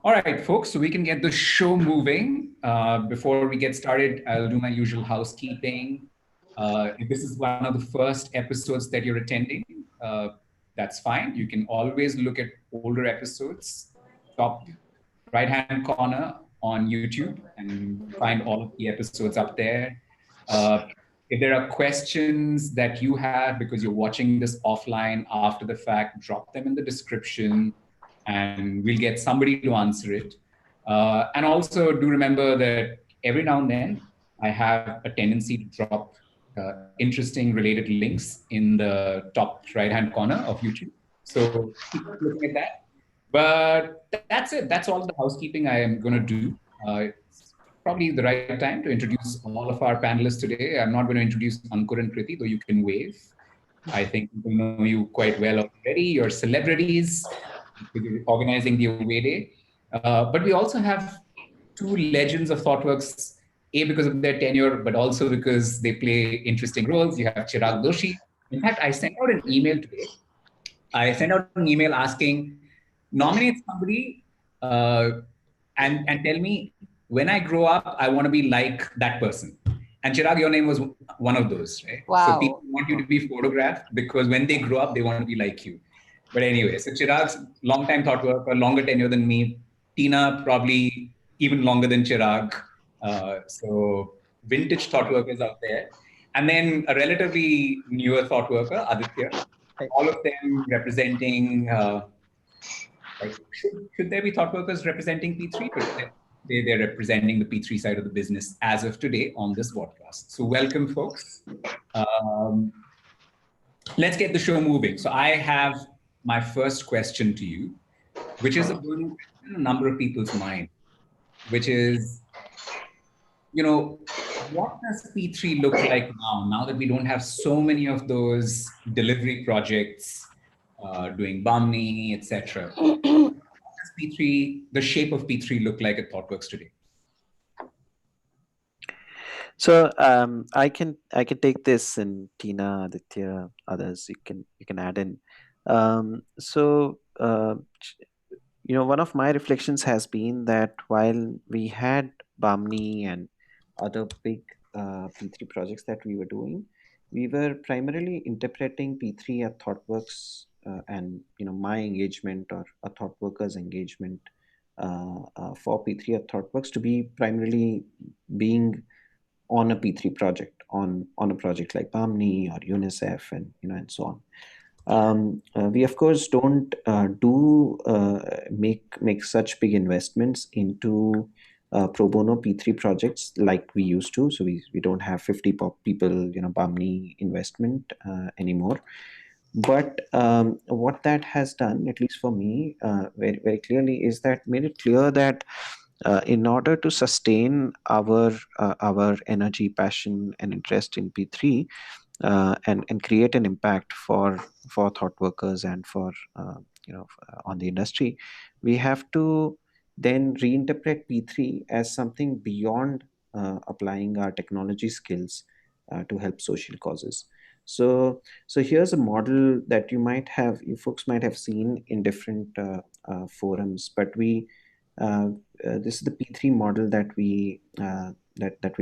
All right, folks, so we can get the show moving. Before we get started, I'll do my usual housekeeping. If this is one of the first episodes that you're attending, that's fine. You can always look at older episodes, top right-hand corner on YouTube, and find all of the episodes up there. If there are questions that you have because you're watching this offline after the fact, drop them in the description and we'll get somebody to answer it. And also do remember that every now and then I have a tendency to drop interesting related links in the top right-hand corner of YouTube. So keep looking at that. But that's it. That's all the housekeeping I am going to do. It's probably the right time to introduce all of our panelists today. I'm not going to introduce Ankur and Kriti, though you can wave. I think people know you quite well already. You're celebrities organizing the away day. But we also have two legends of ThoughtWorks, A, because of their tenure, but also because they play interesting roles. You have Chirag Doshi. In fact, I sent out an email today. I sent out an email asking, nominate somebody and tell me, when I grow up, I want to be like that person. And Chirag, your name was one of those, right? Wow. So people want you to be photographed because when they grow up, they want to be like you. But anyway, so Chirag's long-time thought worker, longer tenure than me. Tina, probably even longer than Chirag. So vintage thought workers out there. And then a relatively newer thought worker, Aditya. All of them representing, should there be thought workers representing P3? But they're representing the P3 side of the business as of today on this podcast. So welcome, folks. Let's get the show moving. So I have my first question to you, which is a burning question in a number of people's mind, which is, what does P3 look like now that we don't have so many of those delivery projects doing Bamni, etc.? What does P3, the shape of P3 look like at ThoughtWorks today? So I can take this, and Tina, Aditya, others, you can add in. One of my reflections has been that while we had Bamni and other big P3 projects that we were doing, we were primarily interpreting P3 at ThoughtWorks and my engagement or a ThoughtWorkers engagement for P3 at ThoughtWorks to be primarily being on a P3 project, on a project like Bamni or UNICEF and and so on. We of course don't make such big investments into pro bono P3 projects like we used to. So we don't have 50 people Bamni investment anymore. But what that has done, at least for me, very very clearly, is that made it clear that in order to sustain our energy, passion, and interest in P3, and create an impact for thought workers and for on the industry, we have to then reinterpret P3 as something beyond applying our technology skills to help social causes. So here's a model that you folks might have seen in different forums, but this is the P3 model that we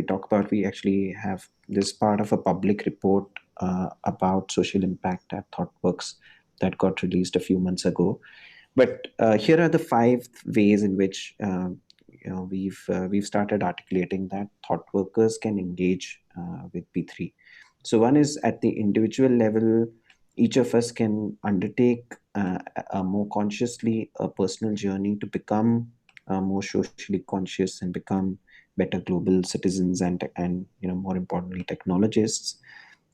talk about. We actually have this part of a public report about social impact at ThoughtWorks that got released a few months ago. But here are the 5 ways in which we've started articulating that thought workers can engage with P3. So one is at the individual level. Each of us can undertake more consciously a personal journey to become more socially conscious and become better global citizens and more importantly technologists.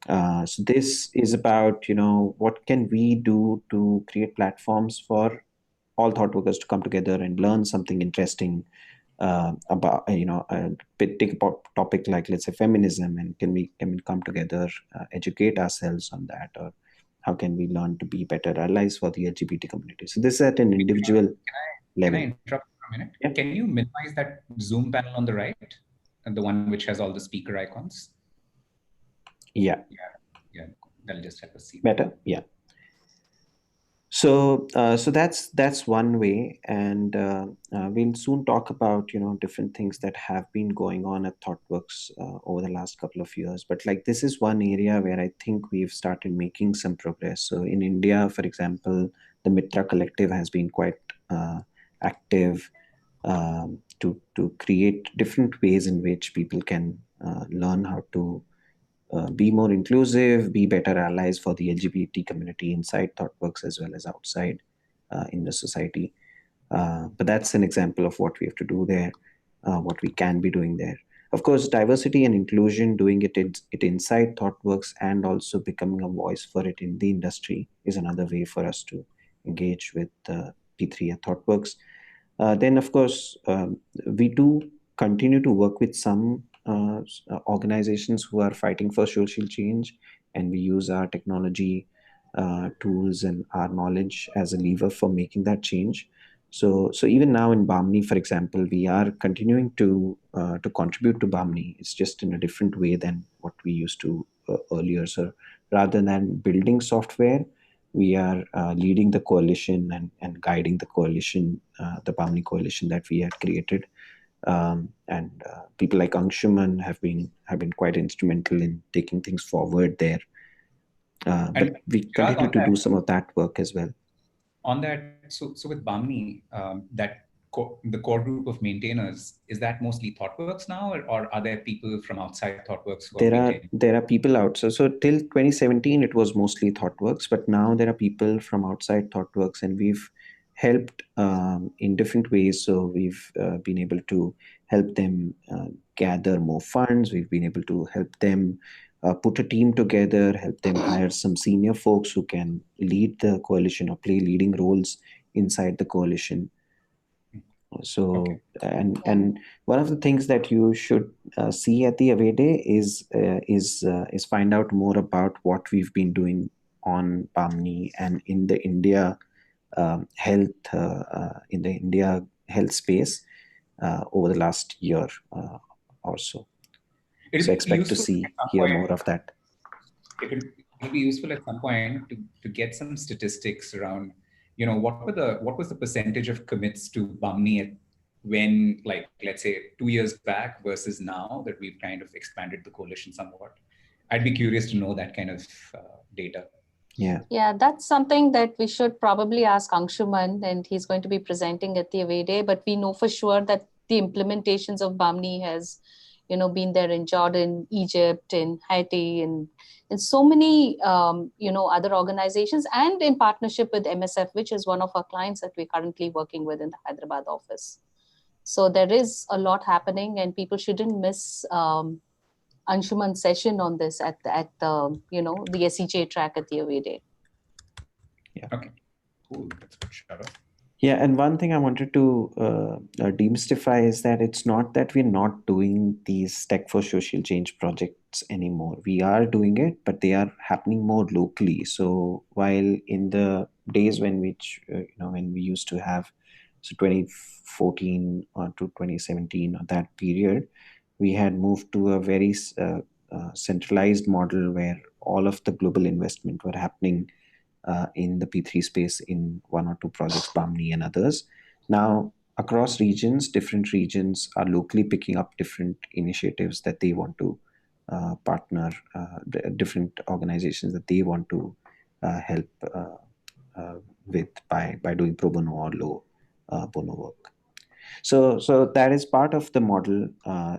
So this is about what can we do to create platforms for all thought workers to come together and learn something interesting about take a topic like, let's say, feminism, and can we come together, educate ourselves on that, or how can we learn to be better allies for the LGBT community? So this is at an individual level. Can I interrupt for a minute? Yeah. Can you minimize that Zoom panel on the right, and the one which has all the speaker icons? Yeah. That'll just help us see. Better? Yeah. So that's one way, and we'll soon talk about different things that have been going on at ThoughtWorks over the last couple of years. But like this is one area where I think we've started making some progress. So in India, for example, the Mitra Collective has been quite active to create different ways in which people can learn how to be more inclusive, be better allies for the LGBT community inside ThoughtWorks as well as outside in the society. But that's an example of what we have to do there, what we can be doing there. Of course, diversity and inclusion, doing it inside ThoughtWorks and also becoming a voice for it in the industry is another way for us to engage with P3 at ThoughtWorks. Then, of course, we do continue to work with some organizations who are fighting for social change, and we use our technology tools and our knowledge as a lever for making that change. So even now in Bamni, for example, we are continuing to contribute to Bamni. It's just in a different way than what we used to earlier. So rather than building software, we are leading the coalition and guiding the coalition, the Bamni coalition that we had created. And people like Anshuman have been quite instrumental in taking things forward there. But And we Chirag, continue to do some of that work as well. on that, so with Bamni, the core group of maintainers, is that mostly ThoughtWorks now, or are there people from outside ThoughtWorks who are maintaining? There are people out. So till 2017 it was mostly ThoughtWorks, but now there are people from outside ThoughtWorks, and we've helped in different ways. So we've been able to help them gather more funds. We've been able to help them put a team together, help them hire some senior folks who can lead the coalition or play leading roles inside the coalition. So Okay. and one of the things that you should see at the Away Day is find out more about what we've been doing on Bamni and in the India health space over the last year or so. So It'll be expect to useful see at some hear more point. of that. It'll be useful at some point to get some statistics around, what was the percentage of commits to Bamni when, like, let's say 2 years back versus now that we've kind of expanded the coalition somewhat. I'd be curious to know that kind of data. Yeah, that's something that we should probably ask Anshuman, and he's going to be presenting at the Away Day. But we know for sure that the implementations of Bamni has, been there in Jordan, Egypt, in Haiti, and in so many, other organizations, and in partnership with MSF, which is one of our clients that we're currently working with in the Hyderabad office. So there is a lot happening, and people shouldn't miss Anshuman's session on this at the the SEJ track at the Away Day. Yeah. Okay. Cool. That's good. Shut up. Yeah, and one thing I wanted to demystify is that it's not that we're not doing these tech for social change projects anymore. We are doing it, but they are happening more locally. So while in the days when we used to have, so 2014 to 2017 or that period, we had moved to a very centralized model where all of the global investment were happening in the P3 space in one or two projects, Bamni and others. Now, across regions, different regions are locally picking up different initiatives that they want to partner, different organizations that they want to help with by doing pro bono or low bono work. So that is part of the model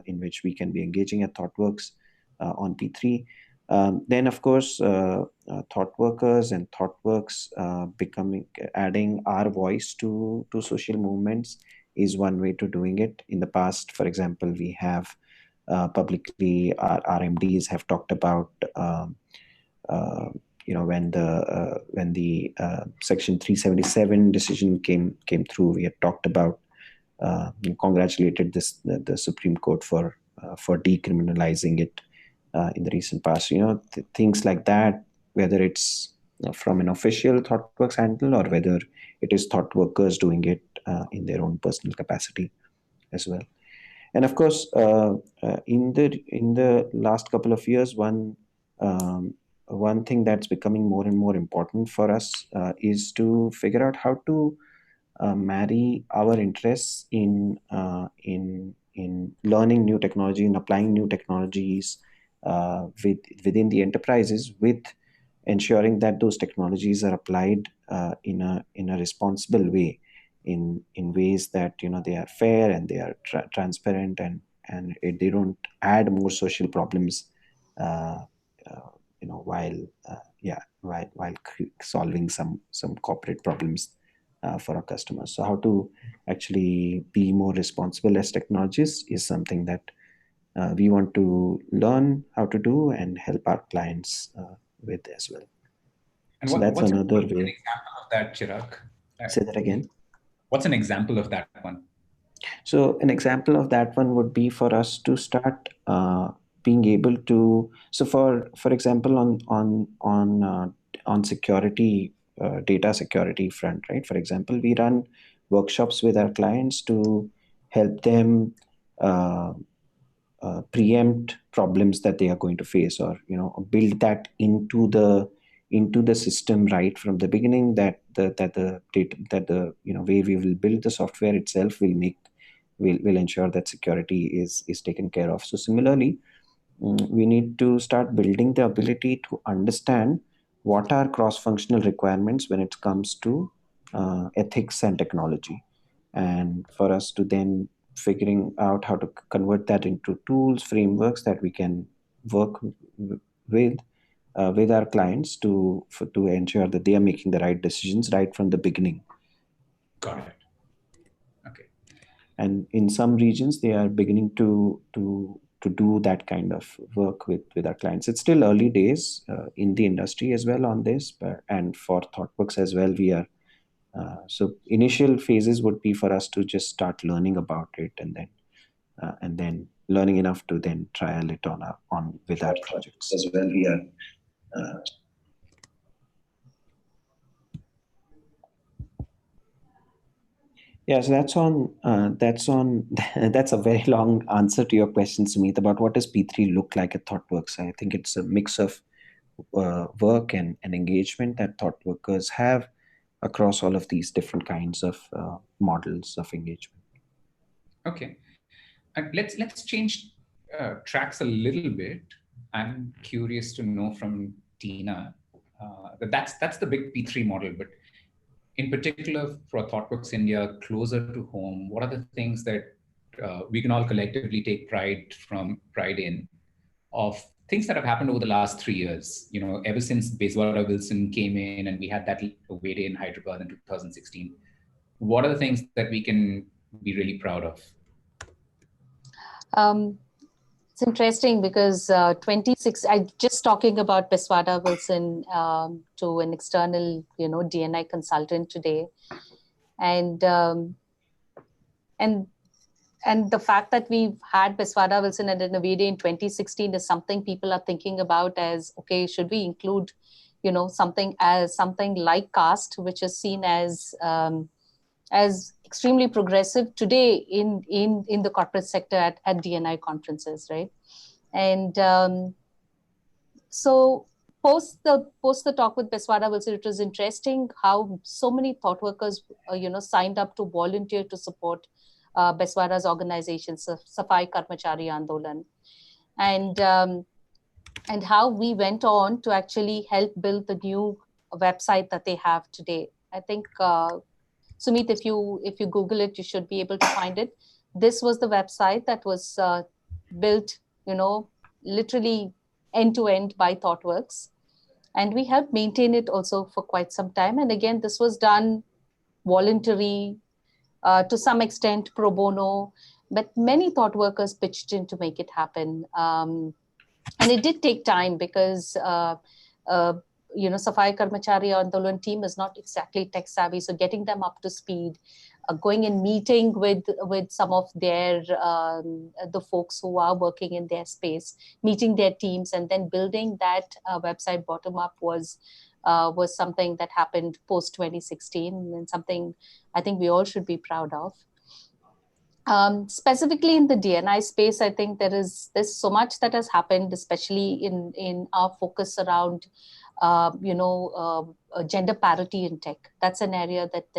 in which we can be engaging at ThoughtWorks on P3. Then, of course, ThoughtWorkers and ThoughtWorks adding our voice to social movements is one way to doing it. In the past, for example, we have publicly our RMDs have talked about when the Section 377 decision came through. We had talked about congratulated the Supreme Court for decriminalizing it in the recent past. Things like that, whether it's from an official ThoughtWorks handle or whether it is ThoughtWorkers doing it in their own personal capacity as well. And of course, in the last couple of years, one one thing that's becoming more and more important for us is to figure out how to marry our interests in learning new technology and applying new technologies within the enterprises, with ensuring that those technologies are applied in a responsible way, in ways that they are fair and they are transparent, they don't add more social problems uh, while solving some corporate problems for our customers. So how to actually be more responsible as technologists is something that we want to learn how to do and help our clients with as well. And so that's another an way. example of that, Chirag? Say that again. What's an example of that one? So an example of that one would be for us to start being able to. So for example, on security, data security front, right? For example, we run workshops with our clients to help them preempt problems that they are going to face, or build that into the system right from the beginning, that the data, that the way we will build the software itself will ensure that security is taken care of. So similarly, we need to start building the ability to understand what are cross-functional requirements when it comes to ethics and technology, and for us to then figuring out how to convert that into tools, frameworks that we can work with with our clients to ensure that they are making the right decisions right from the beginning. Got it. Okay. And in some regions, they are beginning to do that kind of work with our clients. It's still early days in the industry as well on this, and for ThoughtWorks as well, we are. So initial phases would be for us to just start learning about it, and then learning enough to then trial it on with our projects as well. We are. Yeah, so that's a very long answer to your question, Sumit, about what does P3 look like at ThoughtWorks. I think it's a mix of work and engagement that thought workers have across all of these different kinds of models of engagement. Okay. Let's change tracks a little bit. I'm curious to know from Tina that's the big P3 model, but in particular for ThoughtWorks India, closer to home, what are the things that we can all collectively take pride in of things that have happened over the last 3 years? Ever since Bezwara Wilson came in and we had that away day in Hyderabad in 2016. What are the things that we can be really proud of? It's interesting because 26. I just talking about Beswada Wilson to an external, DNI consultant today, and and the fact that we've had Beswada Wilson and Navide in 2016 is something people are thinking about as, okay, should we include, something like caste, which is seen as extremely progressive today in the corporate sector at DNI conferences, right? And so post the talk with Beswada Wilson, it was interesting how so many thought workers, signed up to volunteer to support Beswada's organization, Safai Karmachari Andolan, and how we went on to actually help build the new website that they have today. I think Sumit, if you Google it, you should be able to find it. This was the website that was built, literally end to end by ThoughtWorks, and we helped maintain it also for quite some time. And again, this was done voluntary, to some extent pro bono, but many thought workers pitched in to make it happen. And it did take time because Safai Karmachari Andolan team is not exactly tech savvy. So getting them up to speed, going and meeting with some of their the folks who are working in their space, meeting their teams, and then building that website bottom up was something that happened post 2016, and something I think we all should be proud of. Specifically in the D&I space, I think there's so much that has happened, especially in our focus around, gender parity in tech. That's an area that's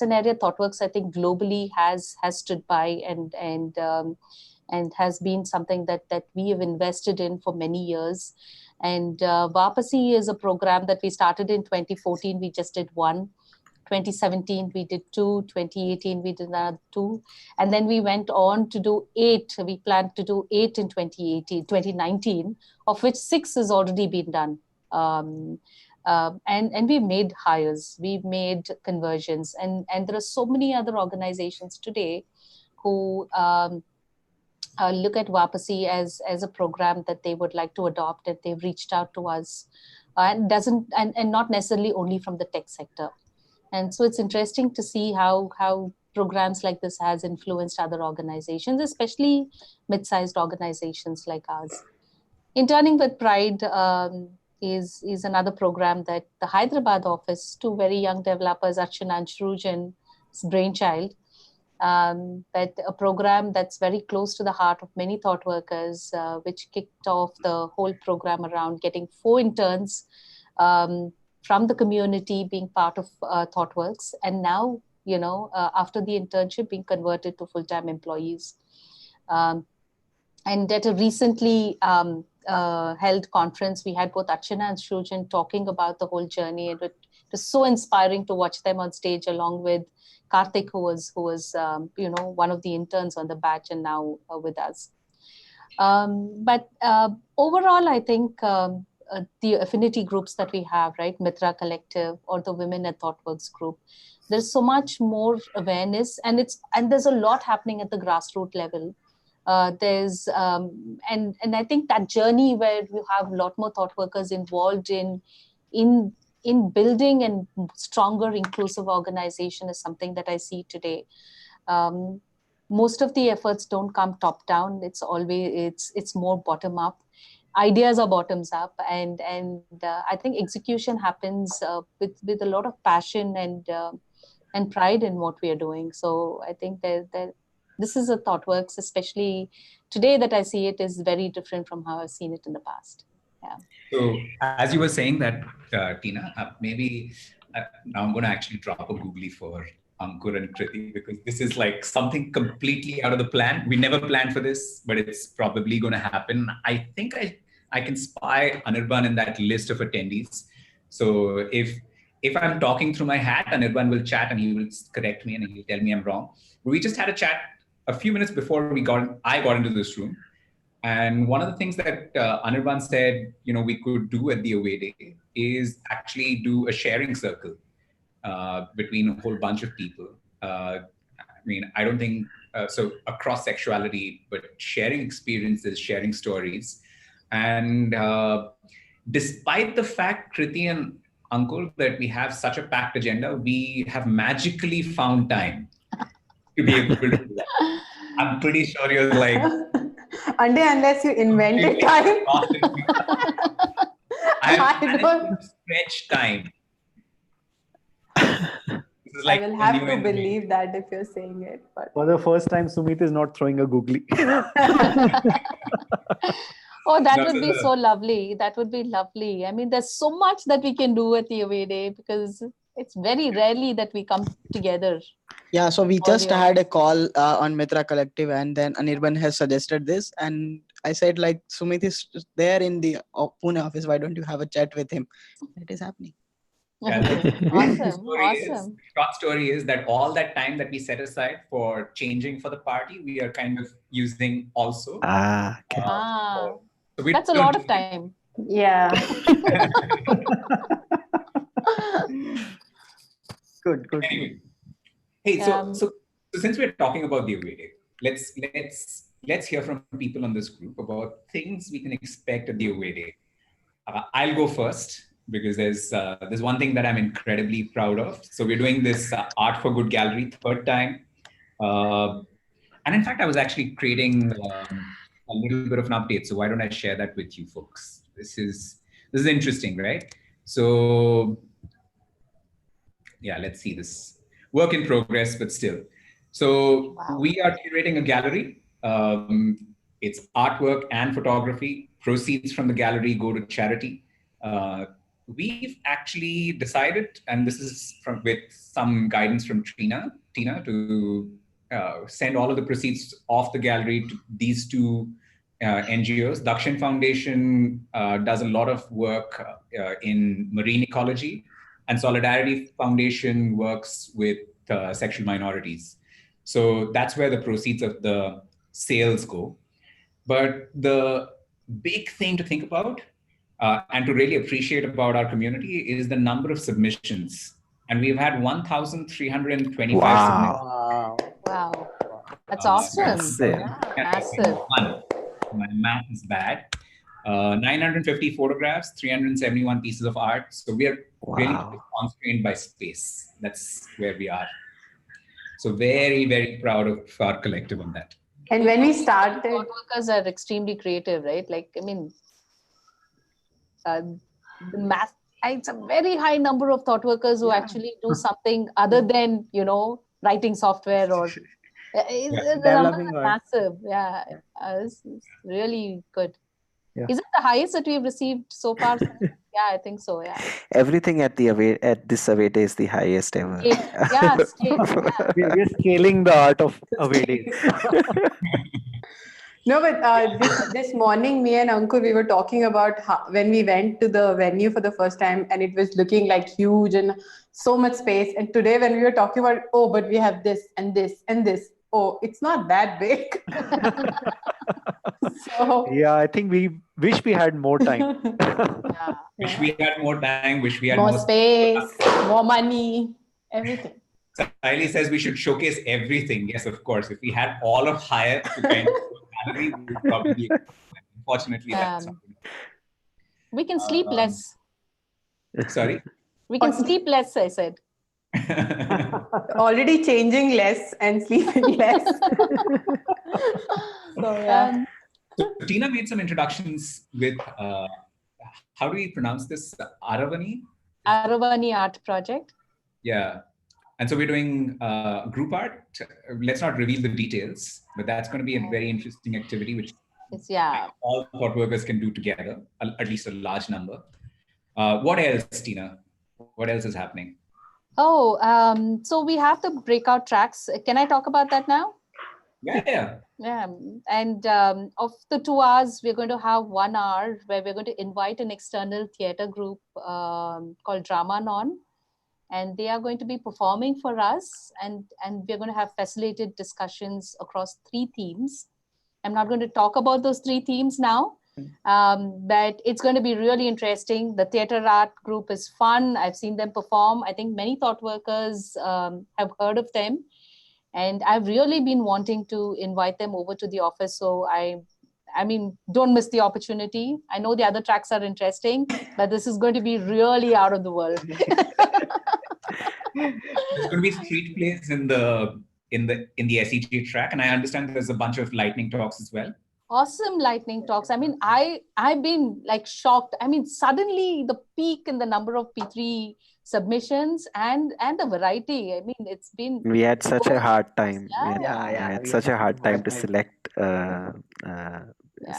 an area ThoughtWorks, I think, globally has stood by and has been something that we have invested in for many years. And Vapasi is a program that we started in 2014. We just did one. 2017 we did 2, 2018 we did another 2, and then we went on to do 8. We planned to do 8 in 2019, of which 6 has already been done. And we made hires, we've made conversions, and there are so many other organizations today who look at Vapasi as a program that they would like to adopt, and they've reached out to us, and not necessarily only from the tech sector. And so it's interesting to see how programs like this has influenced other organizations, especially mid-sized organizations like ours. Interning with Pride is another program that the Hyderabad office, 2 very young developers, Archana and Shrujan's brainchild, but a program that's very close to the heart of many thought workers, which kicked off the whole program around getting 4 interns from the community being part of ThoughtWorks, and now, after the internship, being converted to full-time employees. And at a recently held conference, we had both Archana and Shrujan talking about the whole journey, and it was so inspiring to watch them on stage along with Karthik, who was one of the interns on the batch and now with us. But overall, I think the affinity groups that we have, right, Mitra Collective or the Women at ThoughtWorks group, there's so much more awareness, and there's a lot happening at the grassroots level. There's and I think that journey where you have a lot more thought workers involved in building and stronger inclusive organization is something that I see today. Most of the efforts don't come top down. It's more bottom up. Ideas are bottoms up, and I think execution happens with a lot of passion and pride in what we are doing. So I think that this is a ThoughtWorks, especially today that I see it, is very different from how I've seen it in the past. Yeah. So as you were saying that, Tina, maybe now I'm going to actually drop a googly for Ankur and Kriti, because this is like something completely out of the plan. We never planned for this, but it's probably going to happen. I think I can spy Anirban in that list of attendees. So if I'm talking through my hat, Anirban will chat and he will correct me and he'll tell me I'm wrong. We just had a chat a few minutes before I got into this room. And one of the things that Anirban said, we could do at the away day is actually do a sharing circle between a whole bunch of people. I don't think, so across sexuality, but sharing experiences, sharing stories. And despite the fact, Kriti and Ankur, that we have such a packed agenda, we have magically found time to be able to do that. I'm pretty sure you're like... unless you invented time. I don't stretch time. Like I will have to believe that if you're saying it. But for the first time, Sumit is not throwing a googly. Oh, that would be so lovely. That would be lovely. I mean, there's so much that we can do at the away day, because it's very rarely that we come together. Yeah, so we just had a call on Mitra Collective, and then Anirban has suggested this, and I said, like, Sumit is there in the Pune office. Why don't you have a chat with him? It is happening. Yeah, awesome. Short story is that all that time that we set aside for changing for the party, we are kind of using also. Okay. So that's a lot of time. Yeah. Good. Anyway. Hey, so since we're talking about the away day, let's hear from people on this group about things we can expect at the away day. I'll go first, because there's one thing that I'm incredibly proud of. So we're doing this Art for Good Gallery 3rd time. And in fact, I was actually creating a little bit of an update. So why don't I share that with you folks? This is interesting, right? So yeah, let's see this. Work in progress, but still. So Wow. we are curating a gallery. It's artwork and photography. Proceeds from the gallery go to charity. We've actually decided, and this is with some guidance from Tina, to send all of the proceeds of the gallery to these two NGOs. Dakshin Foundation does a lot of work in marine ecology, and Solidarity Foundation works with sexual minorities. So that's where the proceeds of the sales go. But the big thing to think about and to really appreciate about our community is the number of submissions. And we've had 1,325 Wow. submissions. Wow. That's awesome. Massive. Yeah, massive. My math is bad. 950 photographs, 371 pieces of art. So we are really constrained by space. That's where we are. So very, very proud of our collective on that. And when we started, thought workers are extremely creative, right? Like, I mean, the math. It's a very high number of thought workers who actually do something other than, writing software or. The numbers are massive. Yeah, it's really good. Yeah. Is it the highest that we've received so far? Yeah, I think so. Yeah. Everything at this away day is the highest ever. Yeah, We're scaling the art of away days. No, but this morning, me and Ankur, we were talking about when we went to the venue for the first time, and it was looking like huge and so much space. And today, when we were talking about, oh, but we have this and this and this. Oh, it's not that big. So Yeah, I think we wish we had more time. Wish we had more time. Wish we had more space, more money, everything. Sahili says we should showcase everything. Yes, of course. If we had all of higher to kind of gallery, we would probably. Unfortunately, that's not. We can sleep less. Sorry. We can sleep less. I said. Already changing less and sleeping less. So Tina made some introductions with, how do we pronounce this? Aravani? Aravani Art Project. Yeah. And so we're doing group art. Let's not reveal the details, but that's going to be a very interesting activity, which all thought workers can do together, at least a large number. What else, Tina? What else is happening? Oh, so we have the breakout tracks. Can I talk about that now? Yeah. And of the 2 hours, we're going to have 1 hour where we're going to invite an external theater group called Drama Non. And they are going to be performing for us. And we're going to have facilitated discussions across 3 themes. I'm not going to talk about those 3 themes now, but it's going to be really interesting. The theater art group is fun. I've seen them perform. I think many thought workers have heard of them. And I've really been wanting to invite them over to the office. So I mean, don't miss the opportunity. I know the other tracks are interesting, but this is going to be really out of the world. There's going to be street plays in the SEG track, and I understand there's a bunch of lightning talks as well. Awesome lightning talks. I mean, I've been like shocked. I mean, suddenly the peak in the number of P3 submissions and the variety. I mean, it's been. We had such a hard time. Yeah. We had such a hard time to select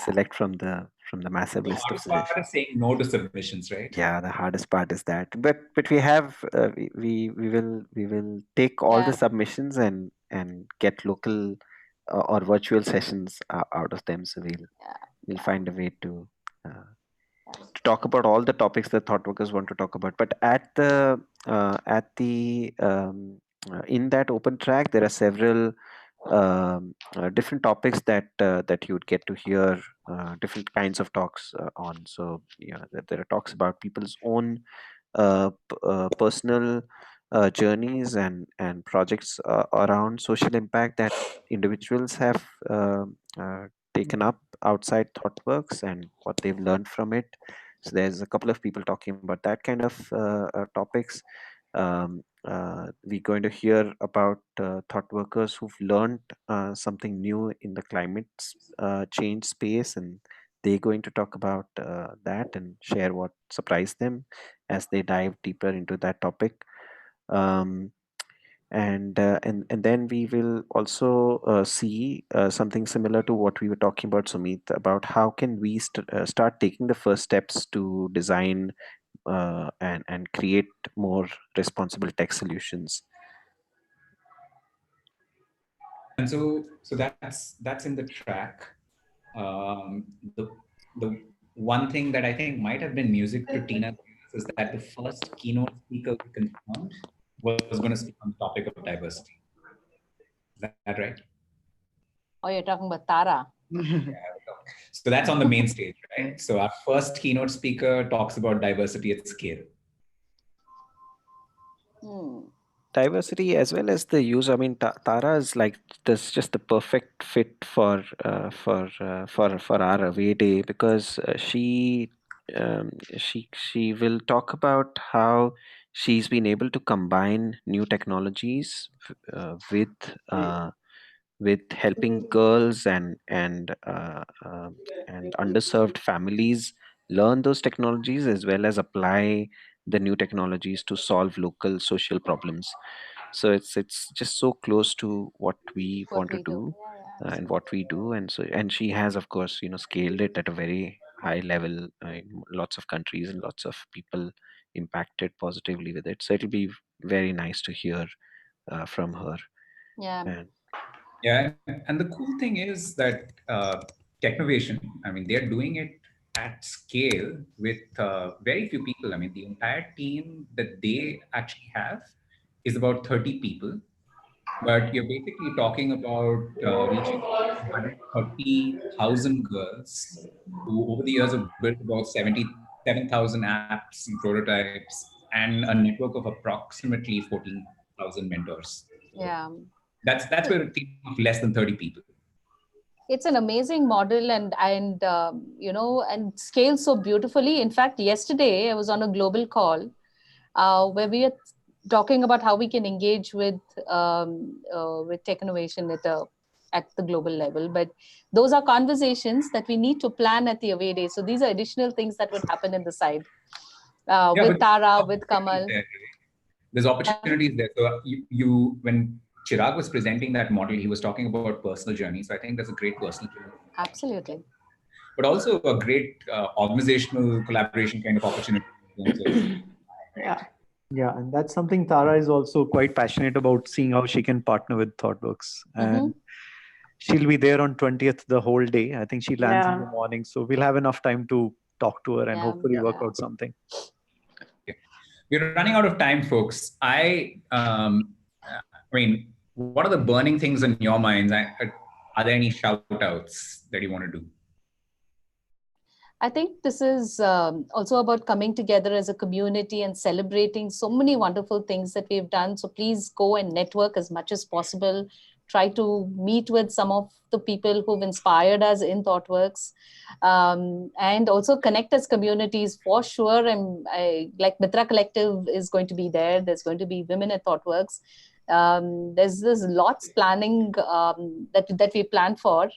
select from the massive list of The hardest part is saying no to submissions, right? Yeah, the hardest part is that. But we have we will take all the submissions and get local or virtual sessions out of them. So we'll find a way to talk about all the topics that thought workers want to talk about. But at the in that open track, there are several different topics that you would get to hear different kinds of talks on. So there are talks about people's own personal journeys and projects around social impact that individuals have taken up outside ThoughtWorks and what they've learned from it. So there's a couple of people talking about that kind of topics. We're going to hear about thought workers who've learned something new in the climate change space, and they're going to talk about that and share what surprised them as they dive deeper into that topic. And then we will also see something similar to what we were talking about, Sumit, about how can we start taking the first steps to design and create more responsible tech solutions. And so that's in the track. The one thing that I think might have been music to Tina's ears is that the first keynote speaker we confirmed was going to speak on the topic of diversity. Is that right? Oh, you're talking about Tara. So that's on the main stage, right? So our first keynote speaker talks about diversity at scale. Diversity as well as the use. I mean, Tara is like this, just the perfect fit for our away day, because she will talk about how she's been able to combine new technologies with helping girls and underserved families learn those technologies, as well as apply the new technologies to solve local social problems. So it's just so close to what we What want to we do. do Yeah, and what we do. And she has, of course, scaled it at a very high level in lots of countries, and lots of people impacted positively with it. So it'll be very nice to hear from her. yeah. And Yeah, and the cool thing is that Technovation, I mean, they're doing it at scale with very few people. I mean, the entire team that they actually have is about 30 people, but you're basically talking about reaching 130,000 girls who over the years have built about 77,000 apps and prototypes and a network of approximately 14,000 mentors. So Yeah. that's where a team of less than 30 people. It's an amazing model, and and scales so beautifully. In fact, yesterday I was on a global call where we are talking about how we can engage with tech innovation at the global level. But those are conversations that we need to plan at the away day. So these are additional things that would happen in the side with Tara, with Kamal. There's opportunities there. So you when Chirag was presenting that model, he was talking about personal journey. So I think that's a great personal journey. Absolutely. But also a great organizational collaboration kind of opportunity in terms of Yeah, and that's something Tara is also quite passionate about, seeing how she can partner with ThoughtWorks. And she'll be there on 20th the whole day. I think she lands in the morning. So we'll have enough time to talk to her and hopefully work out something. Okay. We're running out of time, folks. I mean, what are the burning things in your minds? Are there any shout outs that you want to do? I think this is also about coming together as a community and celebrating so many wonderful things that we've done. So please go and network as much as possible. Try to meet with some of the people who've inspired us in ThoughtWorks, and also connect as communities for sure. And like Mitra Collective is going to be there. There's going to be women at ThoughtWorks. There's lots planning that we planned for.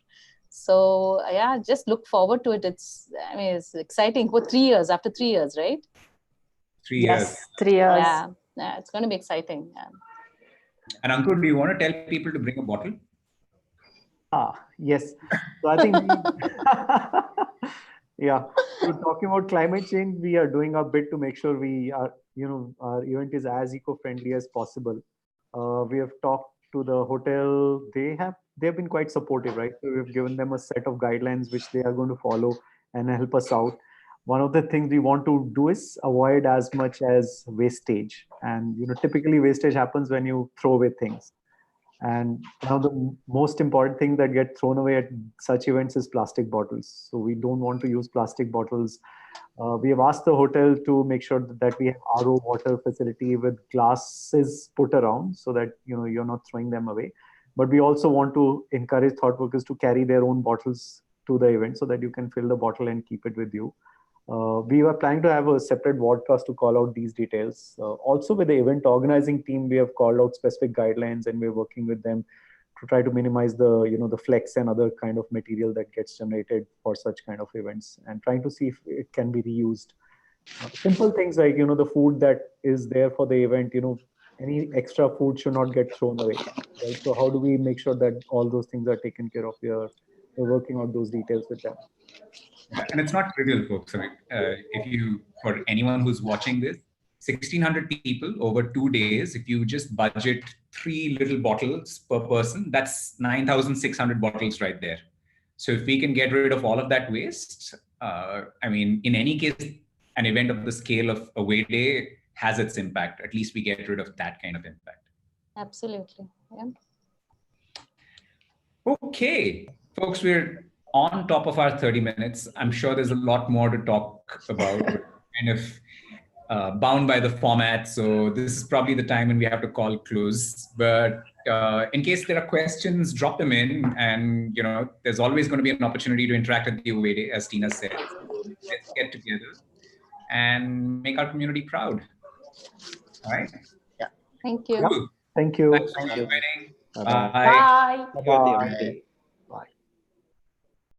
So yeah, just look forward to it. It's exciting for 3 years, after 3 years, right? 3 years. Yes, 3 years. Yeah, it's going to be exciting. Yeah. And Ankur, do you want to tell people to bring a bottle? Yes. So I think yeah. So talking about climate change, we are doing our bit to make sure we are, our event is as eco-friendly as possible. We have talked to the hotel. They've been quite supportive, right? So we've given them a set of guidelines which they are going to follow and help us out. One of the things we want to do is avoid as much as wastage. And typically wastage happens when you throw away things. And one of the most important things that get thrown away at such events is plastic bottles. So we don't want to use plastic bottles. We have asked the hotel to make sure that we have RO water facility with glasses put around, so that you're not throwing them away. But we also want to encourage thought workers to carry their own bottles to the event, so that you can fill the bottle and keep it with you. We were planning to have a separate Vodcast to call out these details. Also, with the event organizing team, we have called out specific guidelines, and we're working with them to try to minimize the flex and other kind of material that gets generated for such kind of events, and trying to see if it can be reused. Simple things like the food that is there for the event, any extra food should not get thrown away, right? So how do we make sure that all those things are taken care of? We're working out those details with them. And it's not trivial, folks. I mean, for anyone who's watching this, 1,600 people over 2 days, if you just budget 3 little bottles per person, that's 9,600 bottles right there. So if we can get rid of all of that waste, I mean, in any case, an event of the scale of Away Day has its impact. At least we get rid of that kind of impact. Absolutely. Yeah. Okay, folks, we're on top of our 30 minutes. I'm sure there's a lot more to talk about. We're kind of bound by the format. So this is probably the time when we have to call close. But in case there are questions, drop them in. And, there's always going to be an opportunity to interact at the Away Day, as Tina said. Let's get together and make our community proud. All right. Thank you. Cool. Thank you. Thanks for joining. Bye-bye. Bye. Bye. Bye.